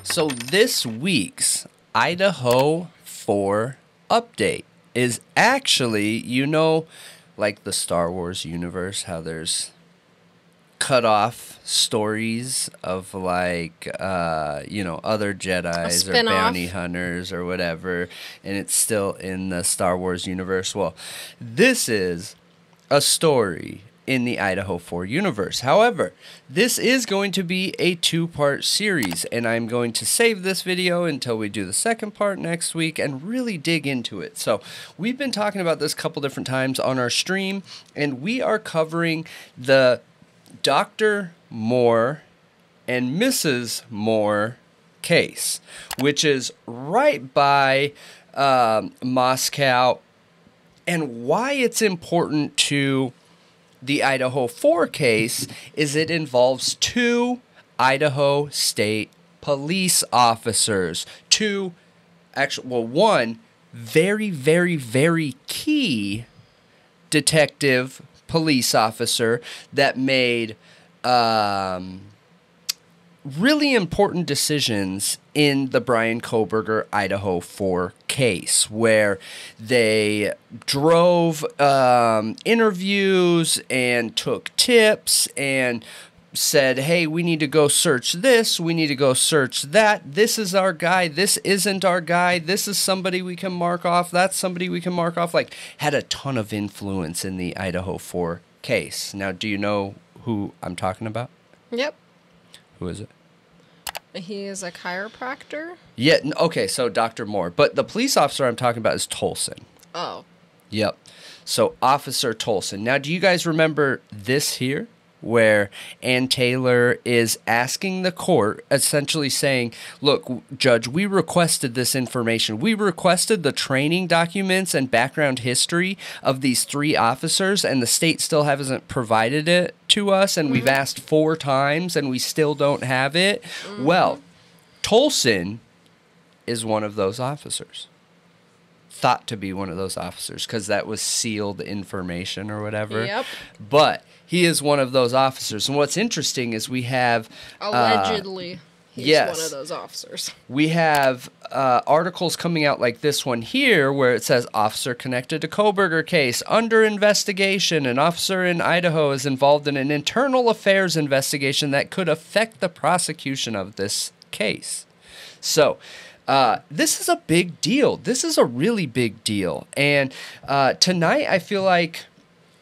So this week's Idaho 4 update is actually, like the Star Wars universe, how there's cut off stories of like, other Jedis or bounty hunters or whatever, and it's still in the Star Wars universe. Well, this is a story in the Idaho 4 universe. However, this is going to be a two-part series, and I'm going to save this video until we do the second part next week and really dig into it. So we've been talking about this a couple different times on our stream, and we are covering the Dr. Moore and Mrs. Moore case, which is right by Moscow, and why it's important to the Idaho 4 case is it involves two Idaho State police officers. One very, very, very key detective police officer that made really important decisions in the Brian Kohberger Idaho 4 case, where they drove interviews and took tips and said, hey, we need to go search this, we need to go search that, this is our guy, this isn't our guy, this is somebody we can mark off, that's somebody we can mark off, like, had a ton of influence in the Idaho 4 case. Now, do you know who I'm talking about? Yep. Who is it? He is a chiropractor? Yeah, okay, so Dr. Moore. But the police officer I'm talking about is Tolson. Oh. Yep. So Officer Tolson. Now, do you guys remember this here? Where Ann Taylor is asking the court, essentially saying, look, Judge, we requested this information. We requested the training documents and background history of these three officers, and the state still hasn't provided it to us, and we've asked 4 times, and we still don't have it. Well, Tolson is one of those officers. Thought to be one of those officers, because that was sealed information or whatever. Yep. But he is one of those officers. And what's interesting is we have... Allegedly, he's one of those officers. We have articles coming out like this one here, where it says, officer connected to Kohberger case, under investigation. An officer in Idaho is involved in an internal affairs investigation that could affect the prosecution of this case. So... this is a big deal. This is a really big deal. And tonight I feel like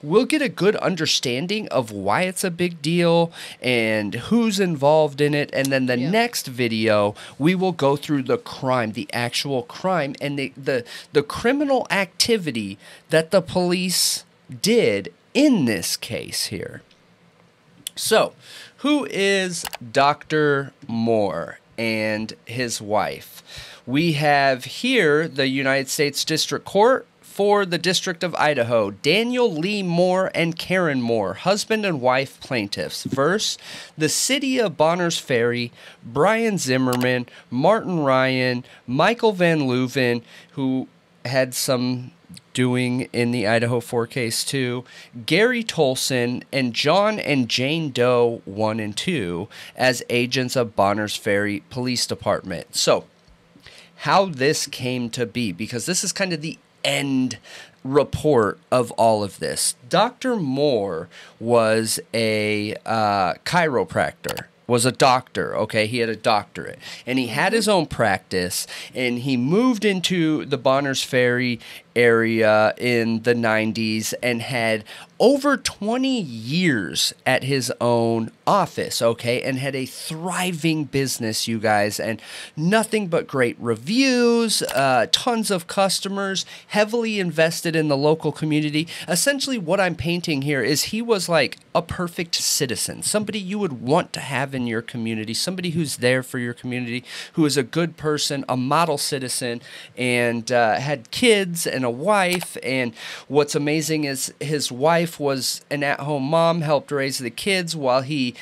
we'll get a good understanding of why it's a big deal and who's involved in it. And then the next video, we will go through the crime, the actual crime, and the criminal activity that the police did in this case here. So, who is Dr. Moore and his wife? We have here the United States District Court for the District of Idaho, Daniel Lee Moore and Karen Moore, husband and wife plaintiffs, versus the City of Bonners Ferry, Brian Zimmerman, Martin Ryan, Michael Van Leuven, who had some doing in the Idaho 4 case too, Gary Tolson, and John and Jane Doe 1 and 2 as agents of Bonners Ferry Police Department. So, how this came to be, because this is kind of the end report of all of this. Dr. Moore was a chiropractor, was a doctor, okay? He had a doctorate, and he had his own practice, and he moved into the Bonners Ferry area in the 90s and had over 20 years at his own office, okay, and had a thriving business, you guys, and nothing but great reviews, tons of customers, heavily invested in the local community. Essentially, what I'm painting here is he was like a perfect citizen, somebody you would want to have in your community, somebody who's there for your community, who is a good person, a model citizen, and had kids and a wife. And what's amazing is his wife was an at-home mom, helped raise the kids while he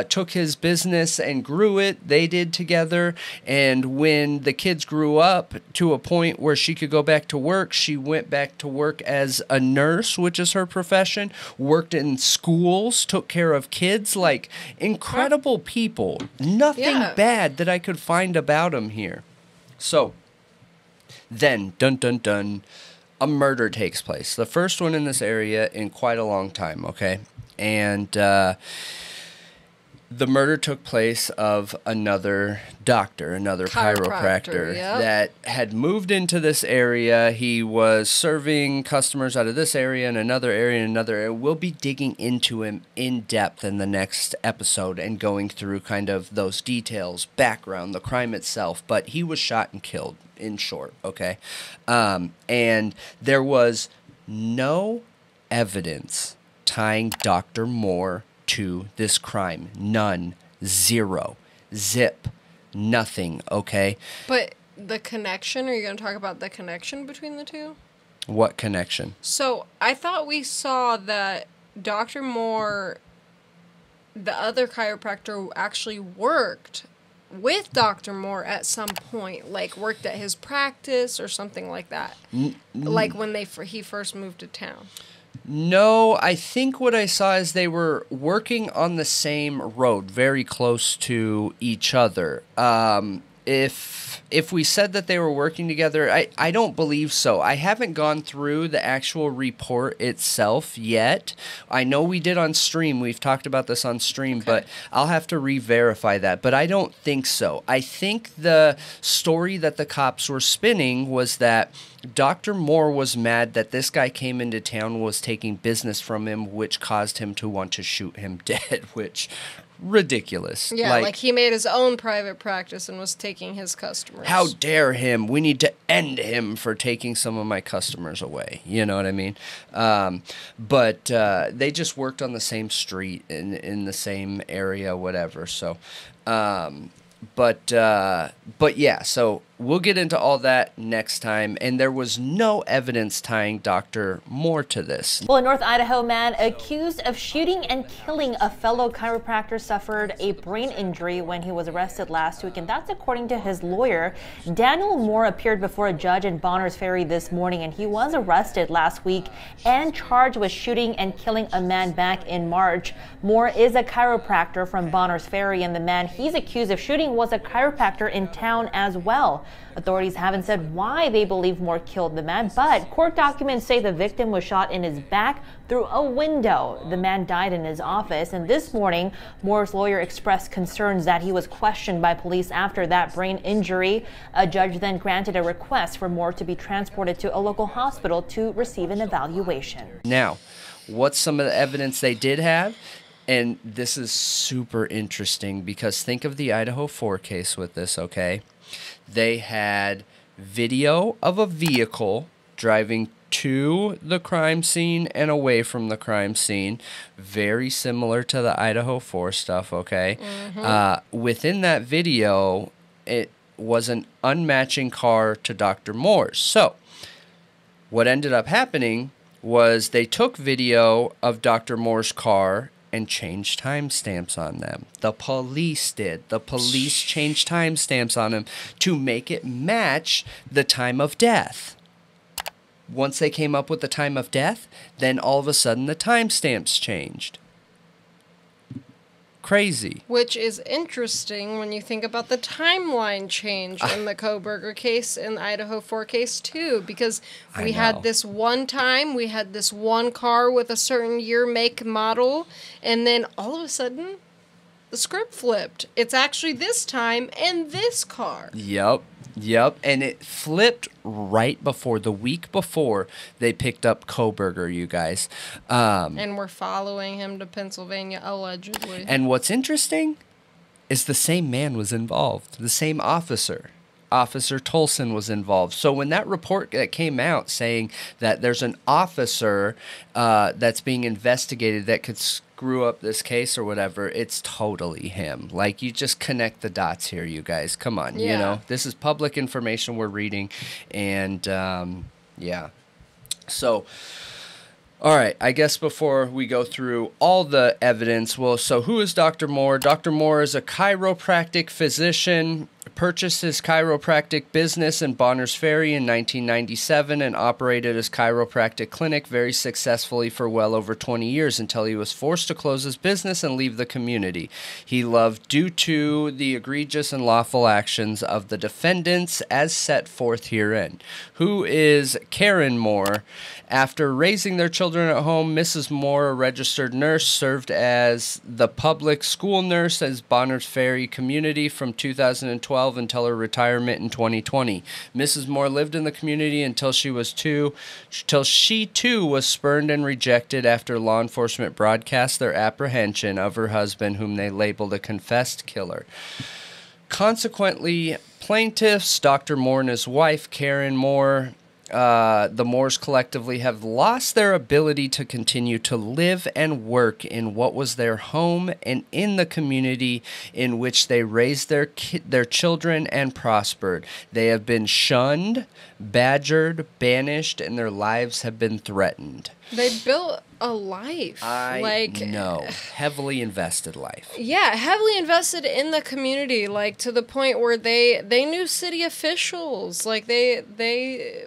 took his business and grew it. They did together. And when the kids grew up to a point where she could go back to work, she went back to work as a nurse, which is her profession, worked in schools, took care of kids, like incredible people. Nothing bad that I could find about him here. So then, dun dun dun, a murder takes place. The first one in this area in quite a long time, okay? And the murder took place of another doctor, another chiropractor that had moved into this area. He was serving customers out of this area and another area and another area. We'll be digging into him in depth in the next episode and going through kind of those details, background, the crime itself. But he was shot and killed, in short, okay? And there was no evidence tying Dr. Moore to this crime. None. Zero. Zip. Nothing. Okay? But the connection, are you going to talk about the connection between the two? What connection? So, I thought we saw that Dr. Moore, the other chiropractor, actually worked with Dr. Moore at some point, like worked at his practice or something like that. Like when he first moved to town. No, I think what I saw is they were working on the same road, very close to each other. If we said that they were working together, I don't believe so. I haven't gone through the actual report itself yet. I know we did on stream. We've talked about this on stream, but I'll have to re-verify that. But I don't think so. I think the story that the cops were spinning was that Dr. Moore was mad that this guy came into town, was taking business from him, which caused him to want to shoot him dead, which... ridiculous. Yeah, like he made his own private practice and was taking his customers. How dare him? We need to end him for taking some of my customers away. You know what I mean? But they just worked on the same street in the same area, whatever. So, but yeah, so we'll get into all that next time. And there was no evidence tying Dr. Moore to this. Well, a North Idaho man accused of shooting and killing a fellow chiropractor suffered a brain injury when he was arrested last week, and that's according to his lawyer. Daniel Moore appeared before a judge in Bonners Ferry this morning, and he was arrested last week and charged with shooting and killing a man back in March. Moore is a chiropractor from Bonners Ferry, and the man he's accused of shooting was a chiropractor in town as well. Authorities haven't said why they believe Moore killed the man, but court documents say the victim was shot in his back through a window. The man died in his office, and this morning, Moore's lawyer expressed concerns that he was questioned by police after that brain injury. A judge then granted a request for Moore to be transported to a local hospital to receive an evaluation. Now, what's some of the evidence they did have? And this is super interesting because think of the Idaho 4 case with this, okay? They had video of a vehicle driving to the crime scene and away from the crime scene. Very similar to the Idaho 4 stuff, okay? Within that video, it was an unmatching car to Dr. Moore's. So, what ended up happening was they took video of Dr. Moore's car and changed timestamps on them. The police did. The police changed timestamps on him to make it match the time of death. Once they came up with the time of death, then all of a sudden the timestamps changed. Crazy. Which is interesting when you think about the timeline change in the Kohberger case and the Idaho 4 case too, because we had this one time, we had this one car with a certain year, make, model, and then all of a sudden the script flipped. It's actually this time and this car. Yep, and it flipped right before, the week before they picked up Kohberger, you guys. And we're following him to Pennsylvania, allegedly. And what's interesting is the same man was involved, the same officer. Officer Tolson was involved. So when that report that came out saying that there's an officer that's being investigated that could screw up this case or whatever, it's totally him. Like, you just connect the dots here, you guys. Come on, you know. This is public information we're reading, and Yeah. So, all right, I guess before we go through all the evidence, well, so who is Dr. Moore? Dr. Moore is a chiropractic physician, purchased his chiropractic business in Bonners Ferry in 1997 and operated his chiropractic clinic very successfully for well over 20 years until he was forced to close his business and leave the community. He left due to the egregious and lawful actions of the defendants as set forth herein. Who is Karen Moore? After raising their children at home, Mrs. Moore, a registered nurse, served as the public school nurse as Bonners Ferry community from 2012 until her retirement in 2020. Mrs. Moore lived in the community until she too was spurned and rejected after law enforcement broadcast their apprehension of her husband, whom they labeled a confessed killer. Consequently, plaintiffs, Dr. Moore and his wife, Karen Moore, the Moores collectively have lost their ability to continue to live and work in what was their home and in the community in which they raised their children and prospered. They have been shunned, badgered, banished, and their lives have been threatened. They built a life. Heavily invested life. Yeah, heavily invested in the community, like to the point where they knew city officials. Like they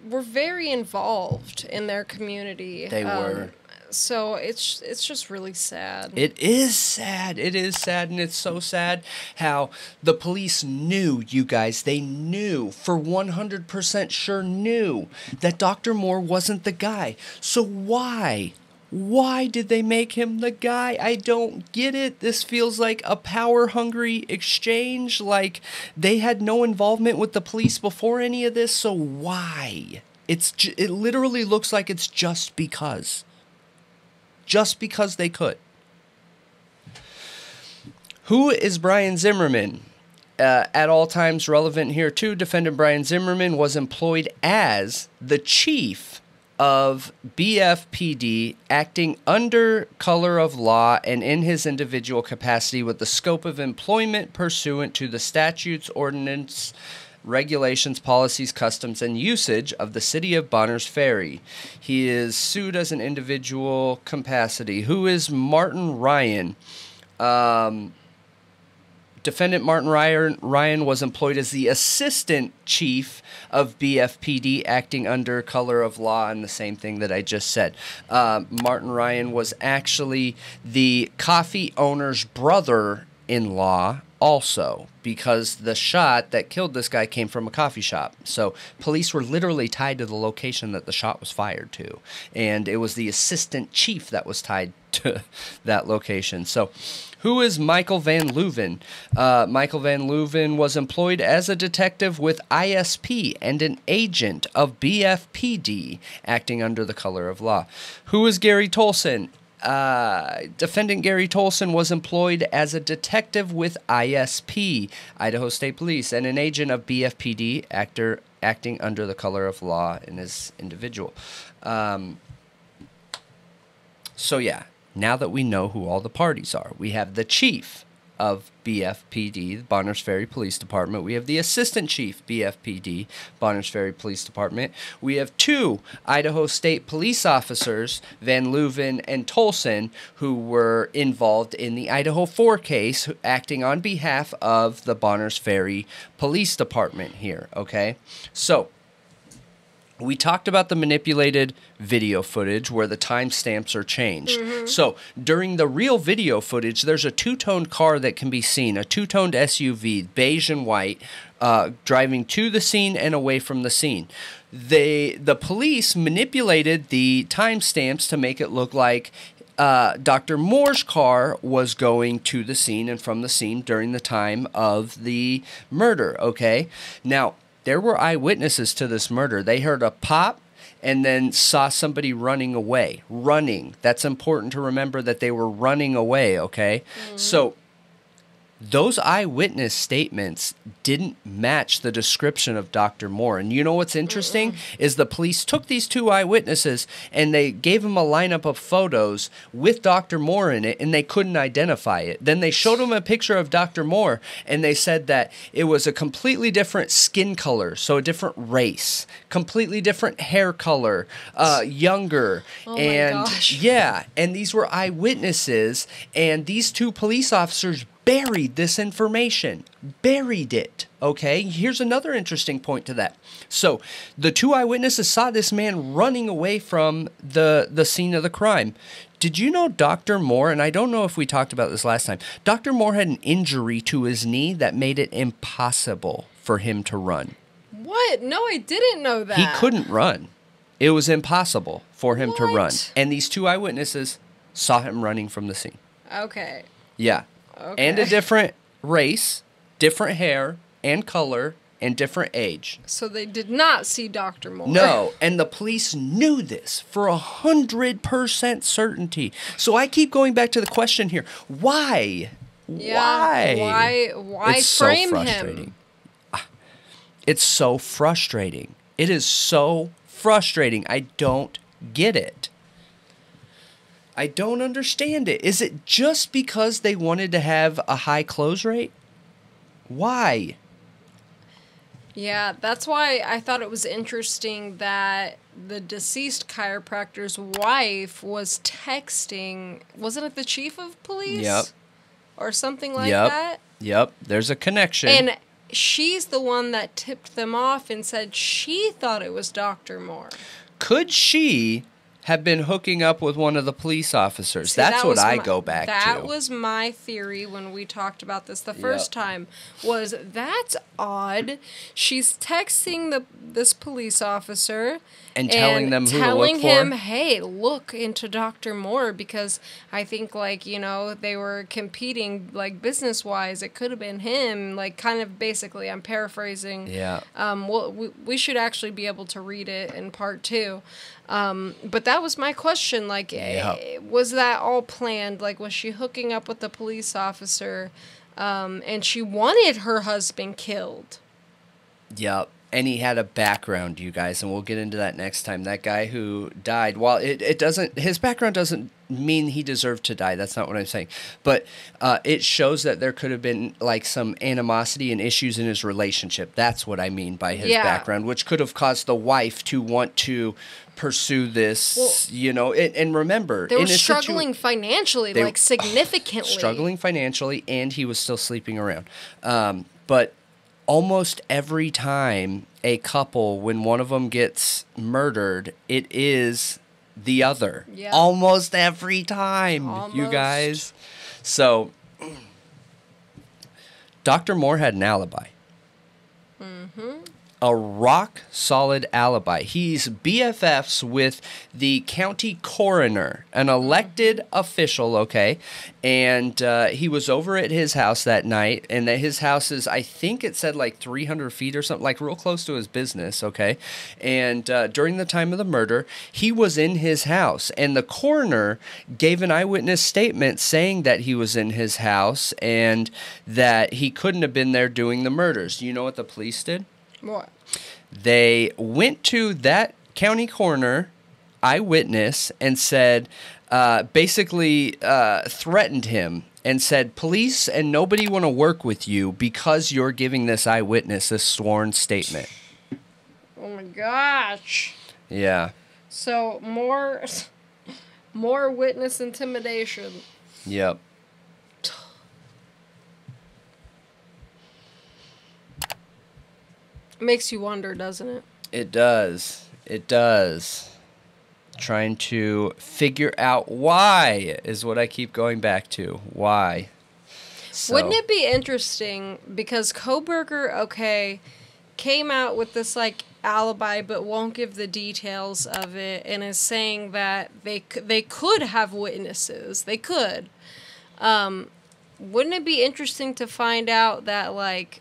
were very involved in their community. They were. So it's just really sad. It is sad. It is sad, and it's so sad how the police knew, you guys. They knew, for 100% sure knew, that Dr. Moore wasn't the guy. So why? Why did they make him the guy? I don't get it. This feels like a power-hungry exchange. Like, they had no involvement with the police before any of this, so why? It literally looks like it's just because. Just because they could. Who is Brian Zimmerman? At all times relevant here, too, defendant Brian Zimmerman was employed as the chief of BFPD, acting under color of law and in his individual capacity with the scope of employment pursuant to the statutes, ordinance, regulations, policies, customs, and usage of the city of Bonners Ferry. He is sued as an individual capacity. Who is Martin Ryan? Defendant Martin Ryan was employed as the assistant chief of BFPD, acting under color of law, and the same thing that I just said. Martin Ryan was actually the coffee owner's brother-in-law also, because the shot that killed this guy came from a coffee shop. So police were literally tied to the location that the shot was fired to, and it was the assistant chief that was tied to that location. So who is Michael Van Leuven? Michael Van Leuven was employed as a detective with ISP and an agent of BFPD, acting under the color of law. Who is Gary Tolson? Defendant Gary Tolson was employed as a detective with ISP, Idaho State Police, and an agent of BFPD, acting under the color of law in his individual. So yeah, now that we know who all the parties are, we have the chief of BFPD, Bonners Ferry Police Department. We have the assistant chief, BFPD, Bonners Ferry Police Department. We have two Idaho State police officers, Van Leuven and Tolson, who were involved in the Idaho 4 case, acting on behalf of the Bonners Ferry Police Department here, okay? So we talked about the manipulated video footage where the timestamps are changed. Mm-hmm. So during the real video footage, there's a two-toned car that can be seen, a two-toned SUV, beige and white, driving to the scene and away from the scene. The police manipulated the timestamps to make it look like Dr. Moore's car was going to the scene and from the scene during the time of the murder, okay? Now, there were eyewitnesses to this murder. They heard a pop and then saw somebody running away. Running. That's important to remember, that they were running away, okay? Mm-hmm. So those eyewitness statements didn't match the description of Dr. Moore. And you know what's interesting is the police took these two eyewitnesses and they gave them a lineup of photos with Dr. Moore in it, and they couldn't identify it. Then they showed them a picture of Dr. Moore, and they said that it was a completely different skin color, so a different race, completely different hair color, younger. Oh and my gosh. yeah, and these were eyewitnesses, and these two police officers buried this information. Buried it. Okay? Here's another interesting point to that. So, the two eyewitnesses saw this man running away from the scene of the crime. Did you know Dr. Moore, and I don't know if we talked about this last time, Dr. Moore had an injury to his knee that made it impossible for him to run. What? No, I didn't know that. He couldn't run. It was impossible for him to run. What? And these two eyewitnesses saw him running from the scene. Okay. Yeah. Okay. And a different race, different hair and color, and different age. So they did not see Dr. Moore. No, and the police knew this for 100% certainty. So I keep going back to the question here. Why? Yeah, why It's frame so him? frustrating. It's so frustrating. It is so frustrating. I don't get it. I don't understand it. Is it just because they wanted to have a high close rate? Why? Yeah, that's why I thought it was interesting that the deceased chiropractor's wife was texting, wasn't it the chief of police? Yep. Or something like that? Yep. There's a connection. And she's the one that tipped them off and said she thought it was Dr. Moore. Could she have been hooking up with one of the police officers? See, That's that what was I my- go back to. That was my theory when we talked about this the first time. Was that's odd. She's texting this police officer And telling them who to telling look for? him, hey, look into Dr. Moore, because I think, like, you know, they were competing, like, business wise. It could have been him, like, kind of basically. I'm paraphrasing. Yeah. Well, we should actually be able to read it in part 2. But that was my question. Like, was that all planned? Like, was she hooking up with the police officer, and she wanted her husband killed? Yep. And he had a background, you guys, and we'll get into that next time. That guy who died, while it doesn't, his background doesn't mean he deserved to die. That's not what I'm saying. But it shows that there could have been, like, some animosity and issues in his relationship. That's what I mean by his background, which could have caused the wife to want to pursue this, you know. And remember, they were struggling financially, like, significantly. Struggling financially, and he was still sleeping around. But almost every time a couple, when one of them gets murdered, it is the other. Yeah. Almost every time, you guys. So, Dr. Moore had an alibi. A rock-solid alibi. He's BFFs with the county coroner, an elected official, okay? And he was over at his house that night, and that his house is, I think it said, like 300 feet or something, like real close to his business, okay? And during the time of the murder, he was in his house, and the coroner gave an eyewitness statement saying that he was in his house and that he couldn't have been there doing the murders. You know what the police did? What? They went to that county coroner eyewitness and said, basically threatened him and said, police and nobody want to work with you because you're giving this eyewitness this sworn statement. Oh my gosh. Yeah. So more witness intimidation. Yep. Makes you wonder, doesn't it? It does. It does. Trying to figure out why is what I keep going back to. Why? So. Wouldn't it be interesting, because Kohberger, okay, came out with this, like, alibi but won't give the details of it, and is saying that they could have witnesses. They could. Wouldn't it be interesting to find out that, like,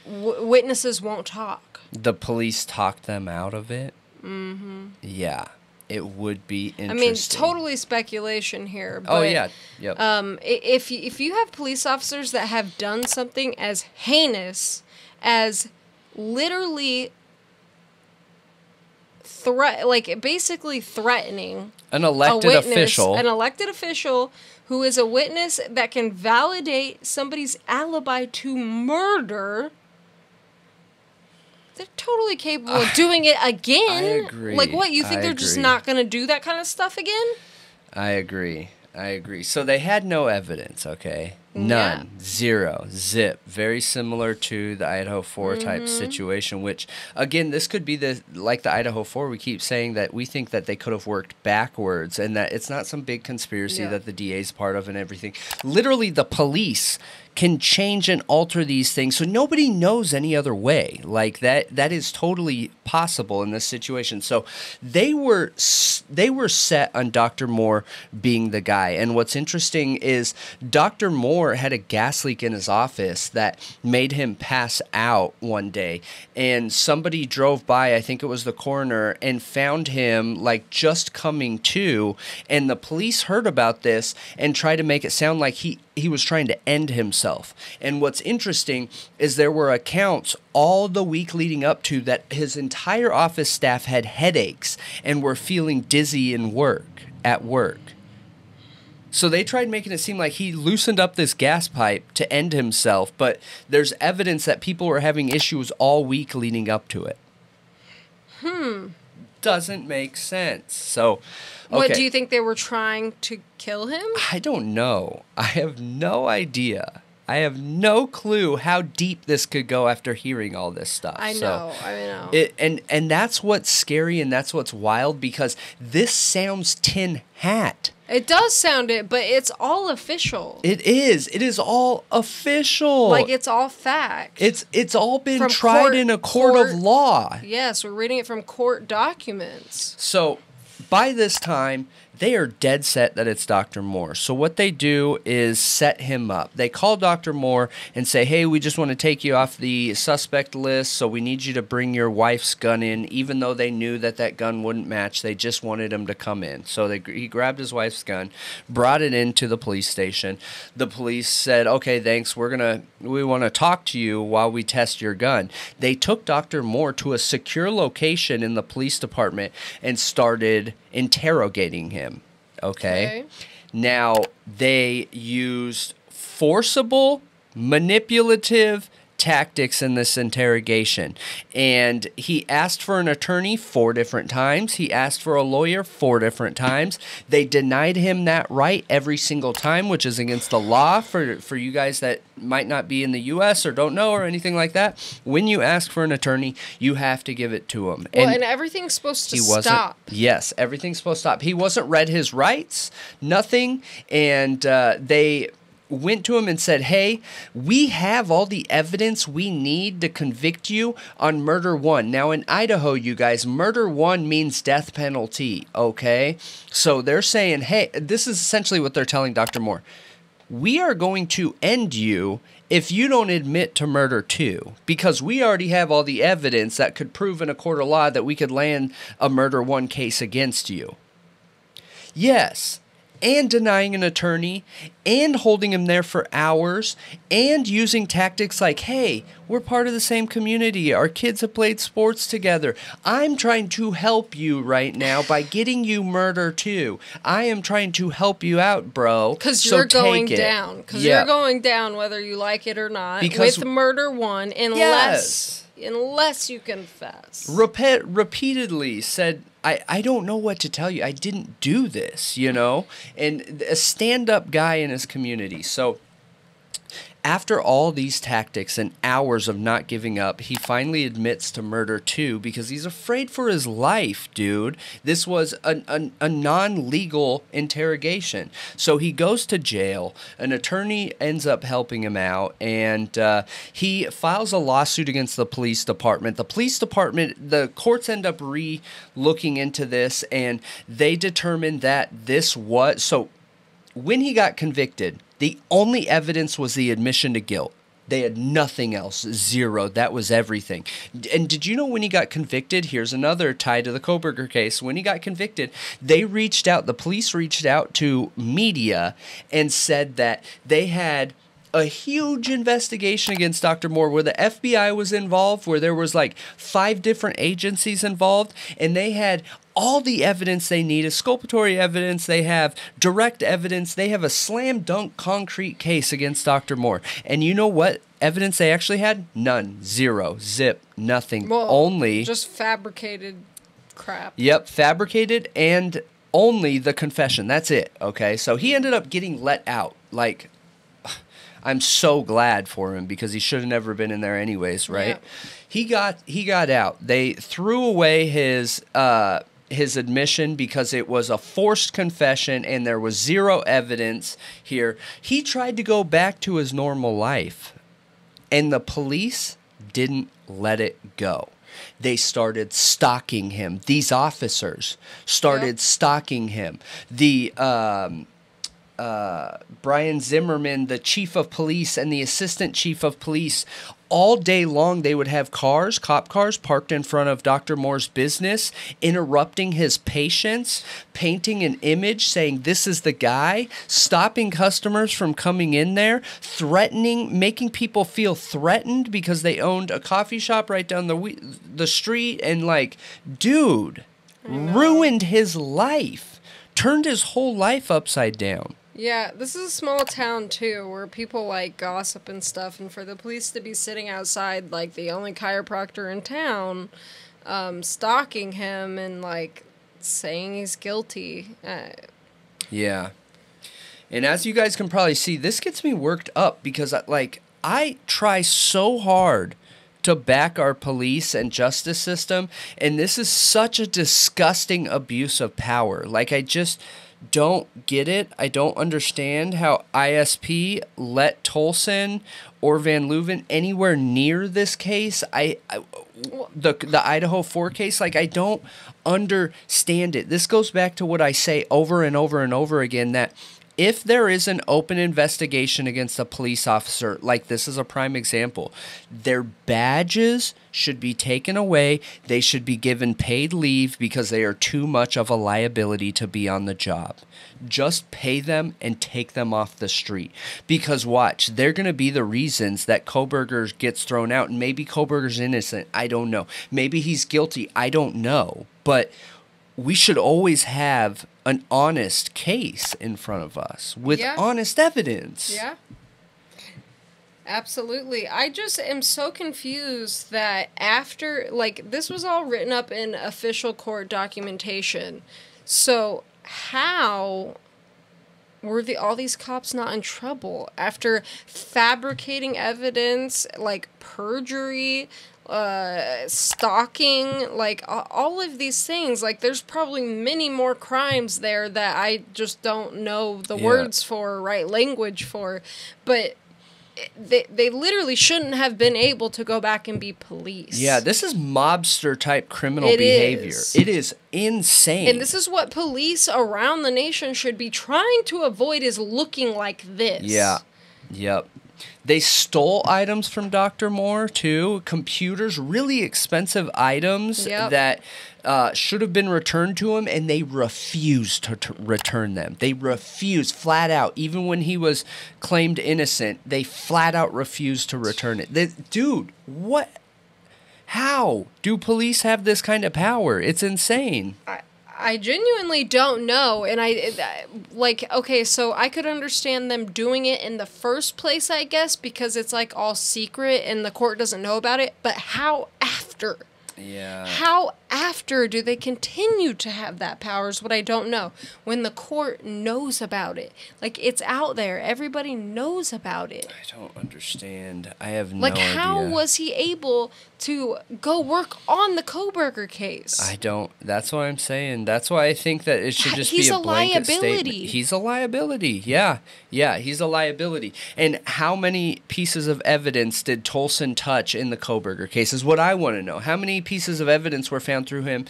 witnesses won't talk? The police talked them out of it? Mm-hmm. Yeah. It would be interesting. I mean, totally speculation here. But, oh, yeah. Yep. If you have police officers that have done something as heinous as literally basically threatening an elected official who is a witness that can validate somebody's alibi to murder, they're totally capable of doing it again. I agree. Like, what, you think they're just not going to do that kind of stuff again? I agree. So they had no evidence, okay? None. Yeah. Zero. Zip. Very similar to the Idaho 4 type situation, which, again, this could be like the Idaho 4. We keep saying that we think that they could have worked backwards and that it's not some big conspiracy that the DA's part of and everything. Literally, the police can change and alter these things so nobody knows any other way. Like that is totally possible in this situation. So they were set on Dr. Moore being the guy. And what's interesting is Dr. Moore had a gas leak in his office that made him pass out one day. And somebody drove by, I think it was the coroner, and found him like just coming to. And the police heard about this and tried to make it sound like he was trying to end himself. And what's interesting is there were accounts all the week leading up to that his entire office staff had headaches and were feeling dizzy at work. So they tried making it seem like he loosened up this gas pipe to end himself, but there's evidence that people were having issues all week leading up to it. Doesn't make sense. So, okay. What, do you think they were trying to kill him? I don't know. I have no idea. I have no clue how deep this could go after hearing all this stuff. I know. And that's what's scary and that's what's wild, because this sounds tin hat. It does sound it, but it's all official. It is. It is all official. Like, it's all fact. It's all been tried in a court of law. Yes, we're reading it from court documents. So by this time, they are dead set that it's Dr. Moore. So what they do is set him up. They call Dr. Moore and say, hey, we just want to take you off the suspect list, so we need you to bring your wife's gun in, even though they knew that gun wouldn't match. They just wanted him to come in. So he grabbed his wife's gun, brought it into the police station. The police said, okay, thanks, we want to talk to you while we test your gun. They took Dr. Moore to a secure location in the police department and started interrogating him. Okay. Now, they used forcible, manipulative tactics in this interrogation. And he asked for an attorney 4 different times. He asked for a lawyer 4 different times. They denied him that right every single time, which is against the law for you guys that might not be in the U.S. or don't know or anything like that. When you ask for an attorney, you have to give it to him. Well, and everything's supposed to stop. Yes, everything's supposed to stop. He wasn't read his rights, nothing, and they went to him and said, hey, we have all the evidence we need to convict you on murder 1. Now, in Idaho, you guys, murder 1 means death penalty, okay? So they're saying, hey, this is essentially what they're telling Dr. Moore. We are going to end you if you don't admit to murder 2, because we already have all the evidence that could prove in a court of law that we could land a murder 1 case against you. Yes. And denying an attorney, and holding him there for hours, and using tactics like, hey, we're part of the same community. Our kids have played sports together. I'm trying to help you right now by getting you murder 2. I am trying to help you out, bro. Because you're going down. Because you're going down whether you like it or not. With murder 1, unless you confess. Repeatedly said, I don't know what to tell you. I didn't do this, you know? And a stand-up guy in his community. So after all these tactics and hours of not giving up, he finally admits to murder 2 because he's afraid for his life, dude. This was a non-legal interrogation. So he goes to jail. An attorney ends up helping him out, and he files a lawsuit against the police department. The police department, the courts end up re-looking into this, and they determined that this was... So when he got convicted, the only evidence was the admission to guilt. They had nothing else. Zero. That was everything. And did you know when he got convicted? Here's another tie to the Kohberger case. When he got convicted, the police reached out to media and said that they had a huge investigation against Dr. Moore where the FBI was involved, where there was like 5 different agencies involved, and they had all the evidence they need, exculpatory evidence, they have direct evidence, they have a slam dunk concrete case against Dr. Moore. And you know what evidence they actually had? None. Zero. Zip. Nothing. Well, only just fabricated crap. Yep, fabricated and only the confession. That's it. Okay, so he ended up getting let out. Like, I'm so glad for him because he should have never been in there anyways, right? Yeah. He got out. They threw away his admission because it was a forced confession and there was zero evidence here. He tried to go back to his normal life, and the police didn't let it go. They started stalking him. These officers started stalking him. The Brian Zimmerman, the chief of police, and the assistant chief of police, all day long they would have cop cars parked in front of Dr. Moore's business, interrupting his patients, painting an image saying this is the guy, stopping customers from coming in there, threatening, making people feel threatened because they owned a coffee shop right down the street, and like, dude, ruined his life, turned his whole life upside down. Yeah, this is a small town, too, where people, like, gossip and stuff, and for the police to be sitting outside, like, the only chiropractor in town, stalking him and, like, saying he's guilty. Yeah. And as you guys can probably see, this gets me worked up because, like, I try so hard to back our police and justice system, and this is such a disgusting abuse of power. Like, I just don't get it. I don't understand how ISP let Tolson or Van Leuven anywhere near this case. The Idaho 4 case, like, I don't understand it. This goes back to what I say over and over and over again, that if there is an open investigation against a police officer, like this is a prime example, their badges should be taken away. They should be given paid leave because they are too much of a liability to be on the job. Just pay them and take them off the street. Because watch, they're going to be the reasons that Kohberger gets thrown out. And maybe Kohberger's innocent. I don't know. Maybe he's guilty. I don't know. But we should always have an honest case in front of us with honest evidence. Yeah. Absolutely. I just am so confused that after, like, this was all written up in official court documentation. So how were all these cops not in trouble after fabricating evidence, like perjury, stalking, like all of these things? Like, there's probably many more crimes there that I just don't know the words for, right language for, but they literally shouldn't have been able to go back and be police. Yeah, this is mobster type criminal behavior. It is insane. And this is what police around the nation should be trying to avoid, is looking like this. Yeah. Yep. They stole items from Dr. Moore, too. Computers, really expensive items that should have been returned to him, and they refused to return them. They refused, flat out. Even when he was claimed innocent, they flat out refused to return it. Dude, what? How do police have this kind of power? It's insane. I genuinely don't know, and okay, so I could understand them doing it in the first place, I guess, because it's, like, all secret and the court doesn't know about it, but how after? Yeah. How after do they continue to have that power is what I don't know. When the court knows about it. Like, it's out there. Everybody knows about it. I don't understand. I have no idea. Like, how was he able to go work on the Kohberger case? I don't. That's what I'm saying. That's why I think that it should just be a blanket statement. He's a liability. Yeah. Yeah, he's a liability. And how many pieces of evidence did Tolson touch in the Kohberger case is what I want to know. How many pieces of evidence were found through him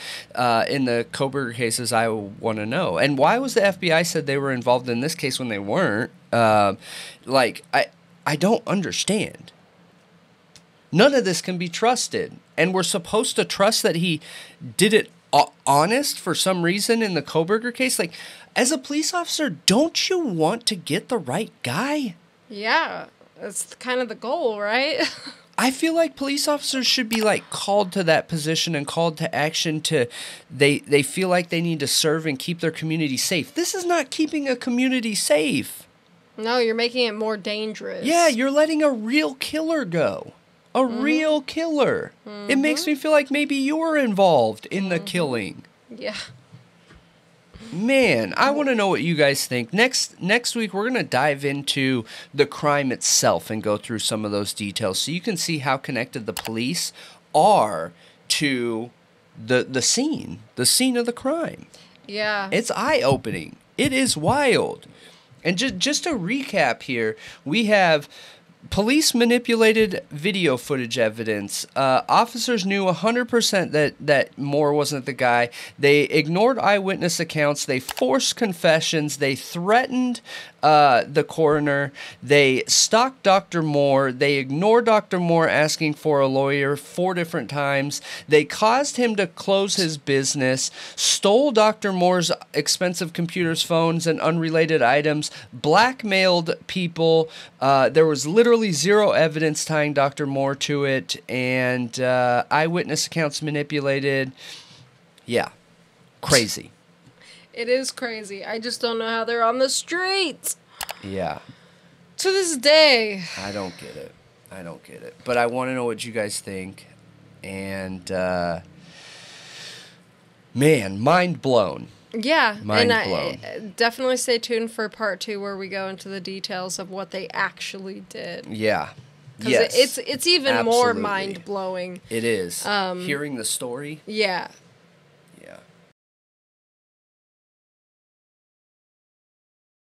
in the Kohberger cases? I want to know. And why was the FBI said they were involved in this case when they weren't? I don't understand. None of this can be trusted. And we're supposed to trust that he did it honest for some reason in the Kohberger case. Like, as a police officer, don't you want to get the right guy? Yeah, that's kind of the goal, right? I feel like police officers should be like called to that position and called to action they feel like they need to serve and keep their community safe. This is not keeping a community safe. No, you're making it more dangerous. Yeah, you're letting a real killer go. A real killer. It makes me feel like maybe you were involved in the killing. Yeah. Man, I want to know what you guys think. Next week, we're going to dive into the crime itself and go through some of those details so you can see how connected the police are to the scene of the crime. Yeah. It's eye-opening. It is wild. And just to recap here, we have police manipulated video footage evidence. Officers knew 100% that Moore wasn't the guy. They ignored eyewitness accounts. They forced confessions. They threatened the coroner. They stalked Dr. Moore. They ignored Dr. Moore asking for a lawyer 4 different times. They caused him to close his business, stole Dr. Moore's expensive computers, phones, and unrelated items, blackmailed people. There was literally zero evidence tying Dr. Moore to it, and eyewitness accounts manipulated. Yeah, crazy. It is crazy. I just don't know how they're on the streets. Yeah. To this day. I don't get it. But I want to know what you guys think. And, man, mind blown. Yeah. Mind and blown. Definitely stay tuned for part 2 where we go into the details of what they actually did. Yeah. Because it's even Absolutely. more mind blowing. It is. Hearing the story. Yeah. Yeah.